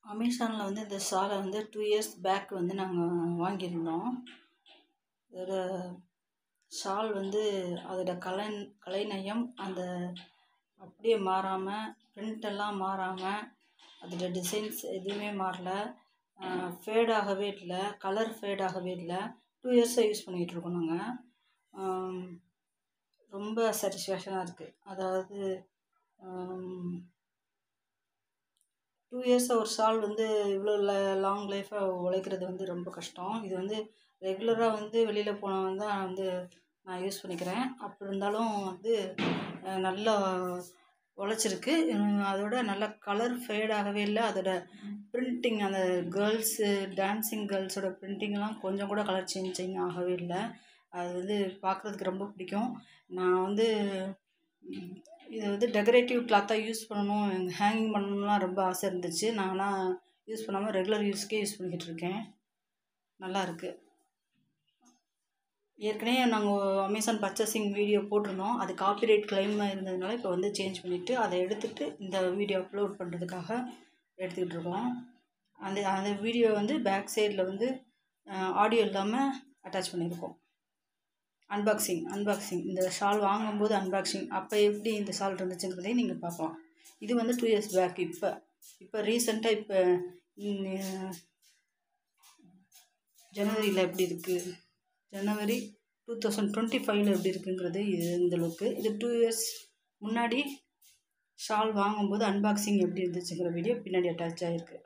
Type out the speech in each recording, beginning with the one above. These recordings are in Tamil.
அமேசானில் வந்து இந்த ஷாலை வந்து 2 இயர்ஸ் பேக் வந்து நாங்கள் வாங்கியிருந்தோம். இதோட ஷால் வந்து அதோட கலைநயம் அந்த அப்படியே மாறாமல், பிரிண்டெல்லாம் மாறாமல், அதோட டிசைன்ஸ் எதுவுமே மாறல, ஃபேடாகவே இல்லை, கலர் ஃபேடாகவே இல்லை. 2 இயர்ஸாக யூஸ் பண்ணிகிட்ருக்கோம் நாங்கள். ரொம்ப சாட்டிஸ்ஃபேக்ஷனாக இருக்குது. அதாவது 2 இயர்ஸாக ஒரு ஷால் வந்து இவ்வளோ லாங் லைஃபாக உழைக்கிறது வந்து ரொம்ப கஷ்டம். இது வந்து ரெகுலராக வந்து வெளியில் போனவங்க தான் வந்து நான் யூஸ் பண்ணிக்கிறேன். அப்படி இருந்தாலும் வந்து நல்லா உழைச்சிருக்கு. அதோட நல்ல கலர் ஃபேடாகவே இல்லை. அதோட பிரிண்டிங், அந்த கேர்ள்ஸு டான்ஸிங் கேர்ள்ஸோட பிரிண்டிங்லாம் கொஞ்சம் கூட கலர் சேஞ்சிங் ஆகவே இல்லை. அது வந்து பார்க்குறதுக்கு ரொம்ப பிடிக்கும். நான் வந்து இதை வந்து டெக்கரேட்டிவ் கிளாத்தாக யூஸ் பண்ணணும், ஹேங்கிங் பண்ணணும்லாம் ரொம்ப ஆசை இருந்துச்சு. நான் ஆனால் யூஸ் பண்ணாமல் ரெகுலர் யூஸ்க்கே யூஸ் பண்ணிக்கிட்டு இருக்கேன். நல்லாயிருக்கு. ஏற்கனவே நாங்கள் அமேசான் பர்ச்சேசிங் வீடியோ போட்டிருந்தோம். அது காப்பிரைட் கிளைமாக இருந்ததுனால இப்போ வந்து சேஞ்ச் பண்ணிவிட்டு அதை எடுத்துகிட்டு இந்த வீடியோ அப்லோட் பண்ணுறதுக்காக எடுத்துக்கிட்டு இருக்கோம். அந்த வீடியோ வந்து பேக் சைடில் வந்து ஆடியோ இல்லாமல் அட்டாச் பண்ணியிருக்கோம். அன்பாக்சிங் இந்த ஷால் வாங்கும்போது அன்பாக்சிங் அப்போ எப்படி இந்த ஷால் இருந்துச்சுங்கிறதையும் நீங்கள் பார்க்கலாம். இது வந்து 2 இயர்ஸ் பேக். இப்போ ரீசெண்டாக இப்போ ஜனவரியில் எப்படி இருக்குது, ஜனவரி 2025 எப்படி இருக்குங்கிறது இந்த லுக்கு. இது 2 இயர்ஸ் முன்னாடி ஷால் வாங்கும்போது அன்பாக்சிங் எப்படி இருந்துச்சுங்கிற வீடியோ பின்னாடி அட்டாச் ஆகிருக்கு.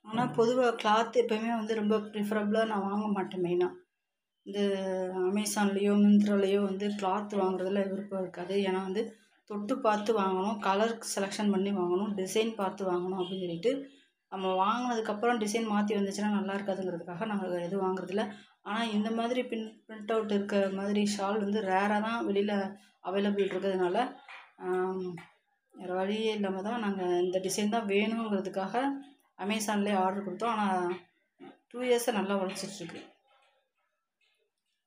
ஆனால் பொதுவாக கிளாத் எப்போயுமே வந்து ரொம்ப ப்ரிஃபரபிளாக நான் வாங்க மாட்டேன். மெயினாக இந்த அமேசான்லேயோ மிந்த்ராலேயோ வந்து கிளாத் வாங்குறதுல விருப்பம் இருக்காது. ஏன்னா வந்து தொட்டு பார்த்து வாங்கணும், கலர் செலெக்ஷன் பண்ணி வாங்கணும், டிசைன் பார்த்து வாங்கணும் அப்படின்னு சொல்லிட்டு நம்ம வாங்கினதுக்கப்புறம் டிசைன் மாற்றி வந்துச்சுன்னா நல்லா இருக்காதுங்கிறதுக்காக நாங்கள் எதுவும் வாங்குறதில்ல. ஆனால் இந்த மாதிரி பிரிண்ட் அவுட் இருக்க மாதிரி ஷால் வந்து ரேராக தான் வெளியில் அவைலபிள் இருக்கிறதுனால வேறு வழியே இல்லாமல் தான் நாங்கள் இந்த டிசைன் தான் வேணுங்கிறதுக்காக அமேசான்லேயே ஆர்டர் கொடுத்தோம். ஆனால் 2 இயர்ஸாக நல்லா உழைச்சிட்ருக்கு.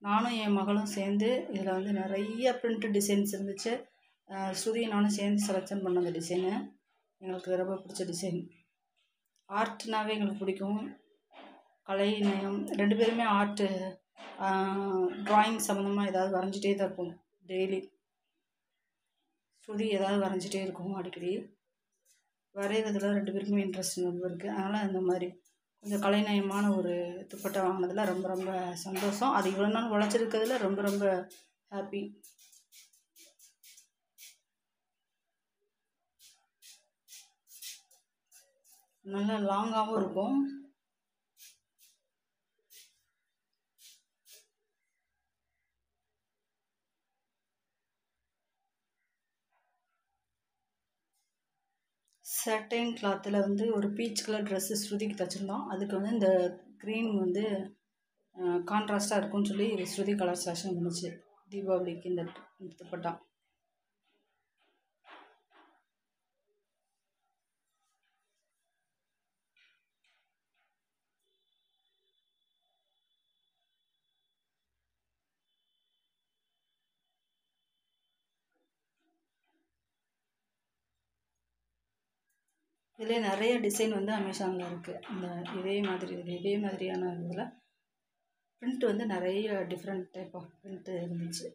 நானும் என் மகளும் சேர்ந்து இதில் வந்து நிறைய பிரிண்ட் டிசைன்ஸ் இருந்துச்சு. ஸ்ருதியும் நானும் சேர்ந்து செலெக்ஷன் பண்ண அந்த டிசைனு எங்களுக்கு ரொம்ப பிடிச்ச டிசைன். ஆர்ட்னாவே எங்களுக்கு பிடிக்கும். கலைநயம் 2 பேருமே ஆர்ட்டு ட்ராயிங் சம்மந்தமாக ஏதாவது வரைஞ்சிட்டே தான் இருப்போம். டெய்லி ஸ்ருதி ஏதாவது வரைஞ்சிட்டே இருக்கும். அடிக்கடி வரைகிறதுல 2 பேருக்குமே இன்ட்ரெஸ்ட் ரொம்ப இருக்குது. அதனால் இந்த மாதிரி கொஞ்சம் கலைநயமான ஒரு துப்பட்டா வாங்கினதில் ரொம்ப ரொம்ப சந்தோஷம். அது இவ்வளோ நாள் உழைச்சிருக்கிறதுல ரொம்ப ரொம்ப ஹாப்பி. நல்லா லாங்காகவும் இருக்கும். சட்டைன் கிளாத்தில் வந்து ஒரு பீச் கலர் ட்ரெஸ்ஸு ஸ்ருதிக்கு தைச்சிருந்தோம். அதுக்கு வந்து இந்த க்ரீன் வந்து கான்ட்ராஸ்ட்டாக இருக்கும்னு சொல்லி ஸ்ருதி கலர் செலெக்ஷன் பண்ணிச்சு தீபாவளிக்கு இந்த துப்பட்டா. இதிலே நிறைய டிசைன் வந்து அமேசானில் இருக்குது. இந்த இதே மாதிரியான இதில் பிரிண்ட் வந்து நிறைய டிஃப்ரெண்ட் டைப் ஆஃப் பிரிண்ட்டு இருந்துச்சு.